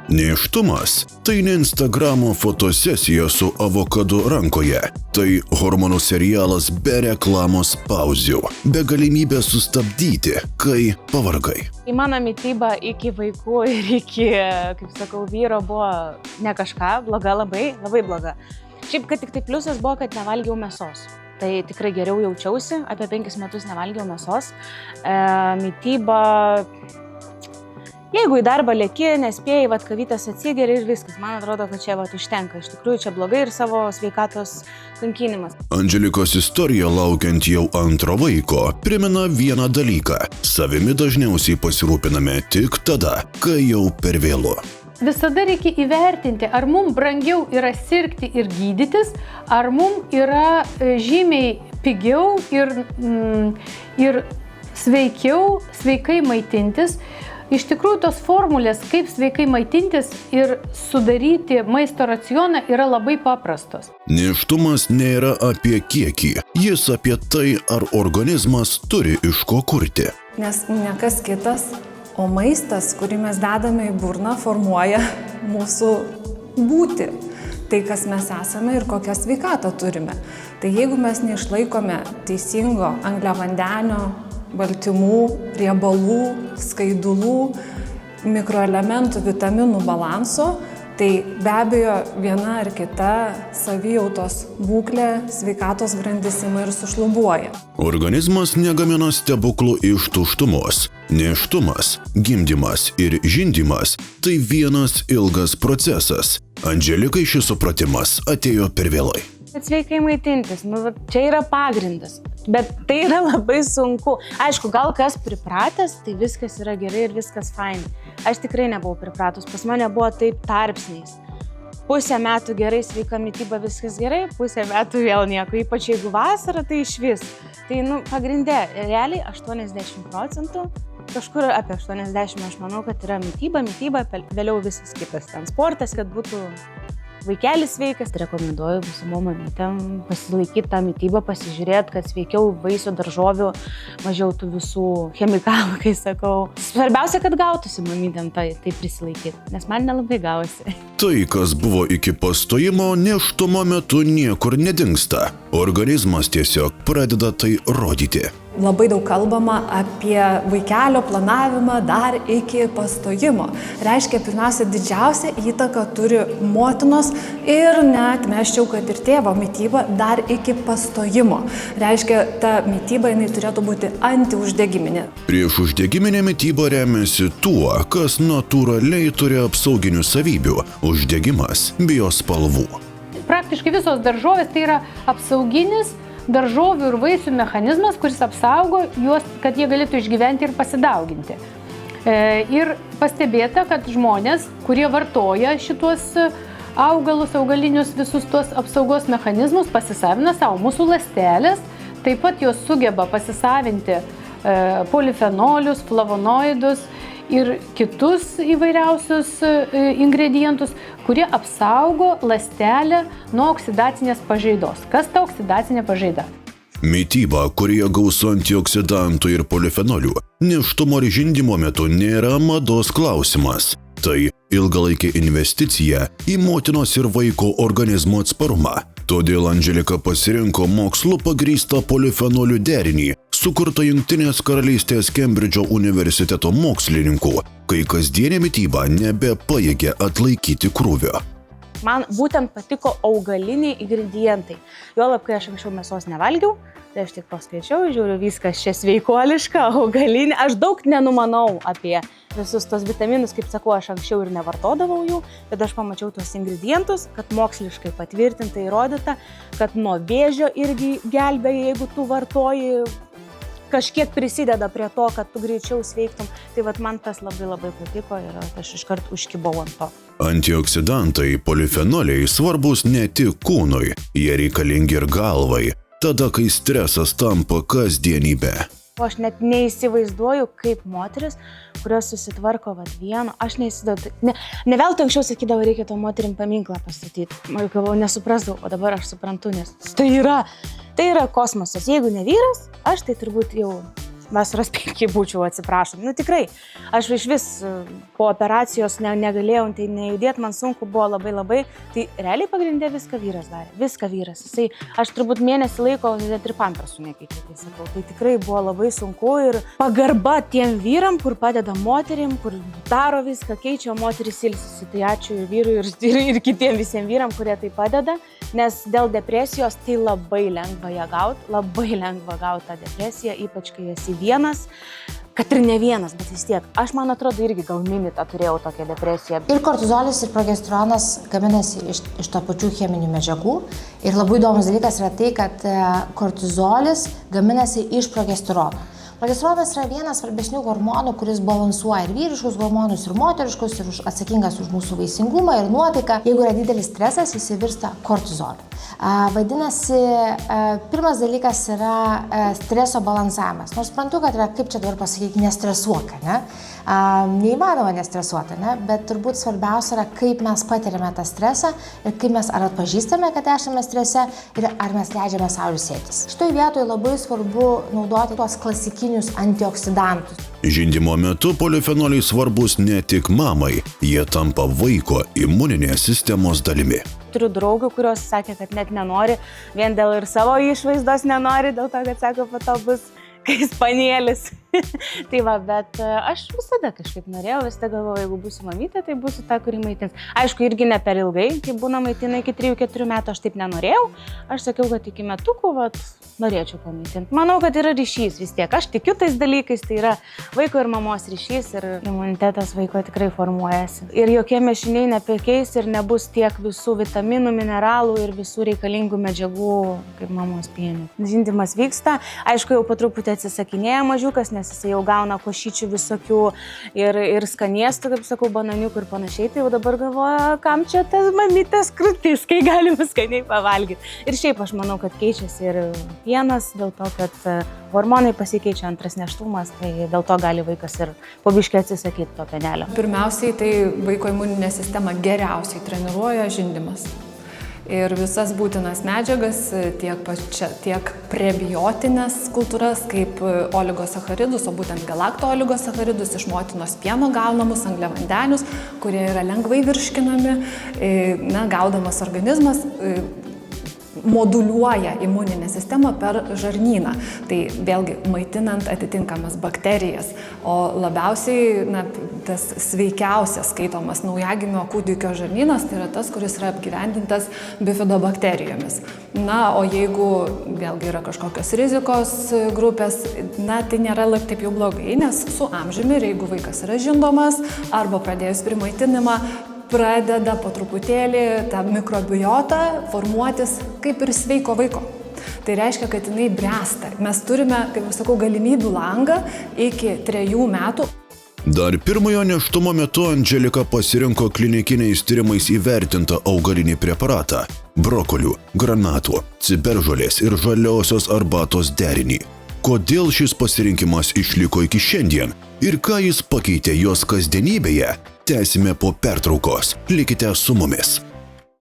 Nėštumas – tai ne Instagramo fotosesija su avokadu rankoje. Tai hormonų serialas be reklamos pauzių, be galimybės sustabdyti, kai pavargai. Į mano mitybą iki vaikų ir iki, kaip sakau, vyro buvo ne kažką, bloga, labai bloga. Šiaip, kad tik tai pliusas buvo, kad nevalgiau mėsos. Tai tikrai geriau jaučiausi, apie 5 metus nevalgiau mėsos. Mityba... Jeigu į darbą lėki, nespėjai, kavytės atsigeri ir viskas. Man atrodo, kad čia užtenka. Iš tikrųjų, čia blogai ir savo sveikatos kankinimas. Andželikos istorija laukiant jau antro vaiko primena vieną dalyką. Savimi dažniausiai pasirūpiname tik tada, kai jau per vėlu. Visada reikia įvertinti, ar mums brangiau yra sirgti ir gydytis, ar mums yra žymiai pigiau ir sveikai maitintis. Iš tikrųjų, tos formulės, kaip sveikai maitintis ir sudaryti maisto racioną yra labai paprastos. Nėštumas nėra apie kiekį, jis apie tai, ar organizmas turi iš ko kurti. Nes ne kas kitas, o maistas, kurį mes dedame į burną, formuoja mūsų būtį. Tai, kas mes esame ir kokią sveikatą turime. Tai jeigu mes neišlaikome teisingo angliavandenio, baltymų, riebalų, skaidulų, mikroelementų, vitaminų balanso, tai be abejo viena ar kita savijautos būklė, sveikatos grandis ima ir sušlubuoja. Organizmas negamina stebuklų iš tuštumos. Nėštumas, gimdymas ir žindymas – tai vienas ilgas procesas. Andželikai šis supratimas atėjo per vėlai. Sveikai maitintis, čia yra pagrindas, bet tai yra labai sunku. Aišku, gal kas pripratęs, tai viskas yra gerai ir viskas fain. Aš tikrai nebuvau pripratus, pas mane buvo taip tarpsniais. Pusę metų gerai sveika mityba, viskas gerai, pusę metų vėl nieko, ypač jeigu vasara, tai išvis. Tai pagrinde, realiai 80%, kažkur apie 80%, aš manau, kad yra mityba, vėliau visas kitas transportas, kad būtų vaikelis sveikas. Rekomenduoju būsimom mamytėm pasilaikyti tą mitybą, pasižiūrėti, kad sveikiau vaisių, daržovių, mažiau tų visų chemikalų, kai sakau. Svarbiausia, kad gautųsi mamytėm tai prisilaikyti, nes man nelabai gavosi. Tai, kas buvo iki pastojimo, nėštumo metu niekur nedingsta. Organizmas tiesiog pradeda tai rodyti. Labai daug kalbama apie vaikelio planavimą dar iki pastojimo. Reiškia, pirmiausia, didžiausia įtaka turi motinos ir net meščiau, kad ir tėvo mityba dar iki pastojimo. Reiškia, ta mityba jinai turėtų būti antiuždegiminė. Prieš uždegiminę mitybą remiasi tuo, kas natūraliai turi apsauginių savybių – uždegimas, biospalvų. Praktiškai visos daržovės tai yra apsauginis daržovių ir vaisių mechanizmas, kuris apsaugo juos, kad jie galėtų išgyventi ir pasidauginti. Ir pastebėta, kad žmonės, kurie vartoja šituos augalus, augalinius visus tuos apsaugos mechanizmus, pasisavina savo mūsų ląstelės, taip pat jos sugeba pasisavinti polifenolius, flavonoidus ir kitus įvairiausius ingredientus, kurie apsaugo ląstelę nuo oksidacinės pažaidos. Kas ta oksidacinė pažaida? Mityba, kurioje gausu antioksidantų ir polifenolių, nėštumo ir žindymo metu nėra mados klausimas. Tai ilgalaikė investicija į motinos ir vaiko organizmo atsparumą. Todėl Andželika pasirinko mokslu pagrįstą polifenolių derinį, sukurtą Jungtinės karalystės Kembridžo universiteto mokslininkų, kai kasdienė mityba nebepajėgia atlaikyti krūvio. Man būtent patiko augaliniai ingredientai. Juolab, kai aš anksčiau mėsos nevalgiau, tai aš tik paskaičiau, žiūriu, viskas čia sveikuoliška, augalinė. Aš daug nenumanau apie visus tos vitaminus, kaip sakau, aš anksčiau ir nevartodavau jų, bet aš pamačiau tos ingredientus, kad moksliškai patvirtinta, įrodyta, kad nuo vėžio irgi gelbėja, jeigu tu vartoji, kažkiek prisideda prie to, kad tu greičiau sveiktum. Tai man tas labai patiko ir aš iškart užkibau ant to. Antioksidantai, polifenoliai svarbus ne tik kūnui, jie reikalingi ir galvai, tada, kai stresas tampa kasdienybė. Aš net neįsivaizduoju, kaip moteris, kurios susitvarko vienu, aš neįsivaizduoju. Ne veltui anksčiau sakydavo, reikia to moterim paminklą pastatyti. Galvoju, nesuprasdavau, o dabar aš suprantu, nes tai yra kosmosas. Jeigu ne vyras, aš tai turbūt jau vasaros 5 būčiau, atsiprašom. Nu tikrai, aš iš vis po operacijos negalėjau, tai nejudėti, man sunku buvo labai, tai realiai pagrindė viską vyras darė, viską vyras. Jisai, aš turbūt mėnesį laiko net ir pampersų nekeičiau, tai sakau, tai tikrai buvo labai sunku ir pagarba tiem vyram, kur padeda moterim, kur daro viską, keičia, o moteris ilsisi. Tai ačiū ir vyrui, ir kitiem visiems vyram, kurie tai padeda, nes dėl depresijos tai labai lengva ją gauti, labai lengva gauti tą depresiją, ypač kai esi vienas, kad ir ne vienas, bet vis tiek. Aš, man atrodo, irgi gal minitą turėjau tokią depresiją. Ir kortizolis, ir progesteronas gaminasi iš to pačių cheminių medžiagų. Ir labai įdomus dalykas yra tai, kad kortizolis gaminasi iš progesterono. Progesteronas yra vienas svarbesnių hormonų, kuris balansuoja ir vyriškus hormonus, ir moteriškus, ir atsakingas už mūsų vaisingumą ir nuotaiką. Jeigu yra didelis stresas, jis virsta kortizoliu. Vadinasi, pirmas dalykas yra streso balansavimas. Nors suprantu, kad yra, kaip čia dabar pasakyti, nestresuok, ne? Neįmanoma nestresuoti, ne? Bet turbūt svarbiausia yra, kaip mes patiriame tą stresą ir kaip mes ar atpažįstame, kad esame strese ir ar mes leidžiame sau ilsėtis. Šitoj vietoje labai svarbu naudoti tuos klasikinius antioksidantus. Žindymo metu polifenoliai svarbus ne tik mamai, jie tampa vaiko imuninės sistemos dalimi. Turiu draugų, kurios sakė, kad net nenori, vien dėl ir savo išvaizdos nenori, dėl to, kad sako, po to bus kaip spanėlis. Tai va, bet aš visada kažkaip norėjau, visada galvojau, jeigu būsiu mamytė, tai būsiu ta, kuri maitins. Aišku, irgi ne per ilgai, kai būna maitina iki 3-4 metų, aš taip nenorėjau. Aš sakiau, kad iki metukų, norėčiau pamaitinti. Manau, kad yra ryšys vis tiek. Aš tikiu tais dalykais, tai yra vaiko ir mamos ryšys ir imunitetas vaiko tikrai formuojasi. Ir jokie mišiniai nepakeis ir nebus tiek visų vitaminų, mineralų ir visų reikalingų medžiagų kaip mamos pienių. Žindymas vyksta, aišku, jau po truputį atsisakinėja mažiukas, nes jis jau gauna košyčių visokių ir skanėstų, kaip sakau, bananiukų ir panašiai. Tai jau dabar galvoja, kam čia tas mamytės krūtis, kai galima skaniai pavalgyti. Ir šiaip aš manau, kad keičiasi ir pienas, dėl to, kad hormonai pasikeičia, antras nėštumas, tai dėl to gali vaikas ir po biškį atsisakyti to pienelio. Pirmiausiai, tai vaiko imuninė sistema geriausiai treniruoja žindymas. Ir visas būtinas medžiagas, tiek prebiotinės kultūras, kaip oligosacharidus, o būtent galakto-oligosacharidus iš motinos pieno gaunamus angliavandenius, kurie yra lengvai virškinami, gaudamas organizmas moduliuoja imuninę sistemą per žarnyną. Tai vėlgi maitinant atitinkamas bakterijas. O labiausiai tas sveikiausias skaitomas naujagimio kūdikio žarnynas, tai yra tas, kuris yra apgyvendintas bifidobakterijomis. O jeigu vėlgi yra kažkokios rizikos grupės, tai nėra taip jau blogai, nes su amžiumi, ir jeigu vaikas yra žindomas arba pradėjus primaitinimą, pradeda po truputėlį tą mikrobiotą formuotis kaip ir sveiko vaiko. Tai reiškia, kad jinai bręsta. Mes turime, kaip aš sakau, galimybių langą iki 3 metų. Dar pirmojo nėštumo metu Andželika pasirinko klinikiniais tyrimais įvertintą augalinį preparatą – brokolių, granatų, ciberžolės ir žaliosios arbatos derinį. Kodėl šis pasirinkimas išliko iki šiandien ir ką jis pakeitė jos kasdienybėje, tęsime po pertraukos. Likite su mumis.